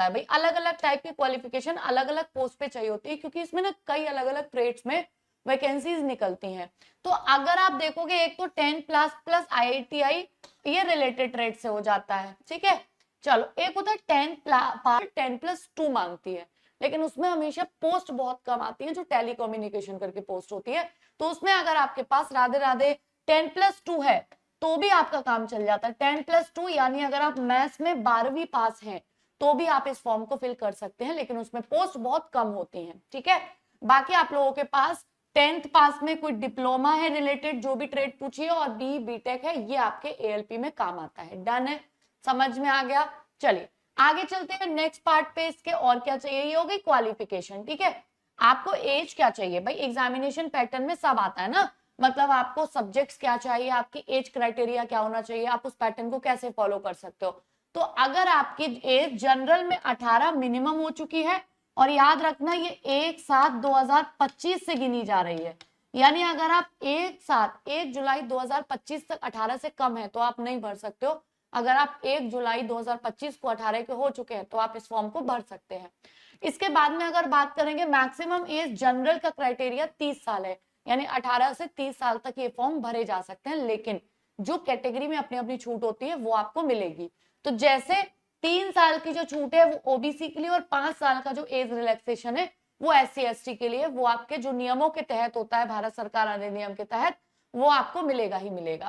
है भाई। अलग अलग टाइप की क्वालिफिकेशन अलग अलग पोस्ट पे चाहिए होती है, क्योंकि इसमें ना कई अलग अलग ट्रेड्स में वैकेंसीज निकलती हैं। तो अगर आप देखोगे एक तो 10 प्लस प्लस IITI ये रिलेटेड ट्रेड से हो जाता है, ठीक है। चलो एक होता है 10+2 मांगती है, लेकिन उसमें हमेशा पोस्ट बहुत कम आती है जो टेलीकम्युनिकेशन करके पोस्ट होती है। तो उसमें अगर आपके पास राधे राधे 10+2 है तो भी आपका काम चल जाता है। 10+2 यानी अगर आप मैथ्स में 12वीं पास हैं तो भी आप इस फॉर्म को फिल कर सकते हैं, लेकिन उसमें पोस्ट बहुत कम होती हैं, ठीक है। बाकी आप लोगों के पास 10th पास में कोई डिप्लोमा है रिलेटेड जो भी ट्रेड पूछिए और BTech है, ये आपके ALP में काम आता है। डन है, समझ में आ गया। चलिए आगे चलते हैं नेक्स्ट पार्ट पे। इसके और क्या चाहिए, ये हो गई क्वालिफिकेशन, ठीक है। आपको एज क्या चाहिए भाई, एग्जामिनेशन पैटर्न में सब आता है ना, मतलब आपको सब्जेक्ट्स क्या चाहिए, आपकी एज क्राइटेरिया क्या होना चाहिए, आप उस पैटर्न को कैसे फॉलो कर सकते हो। तो अगर आपकी एज जनरल में 18 मिनिमम हो चुकी है, और याद रखना ये 1/7/2025 से गिनी जा रही है, यानी अगर आप 1 जुलाई 2025 तक 18 से कम है तो आप नहीं भर सकते हो। अगर आप 1 जुलाई 2025 को 18 के हो चुके हैं तो आप इस फॉर्म को भर सकते हैं। इसके बाद में अगर बात करेंगे मैक्सिमम एज जनरल का क्राइटेरिया 30 साल है, यानी 18 से 30 साल तक ये फॉर्म भरे जा सकते हैं, लेकिन जो कैटेगरी में अपनी अपनी छूट होती है वो आपको मिलेगी। तो जैसे 3 साल की जो छूट है वो OBC के लिए, और 5 साल का जो एज रिलैक्सेशन है वो SC ST के लिए, वो आपके जो नियमों के तहत होता है भारत सरकार अधिनियम के तहत, वो आपको मिलेगा ही मिलेगा।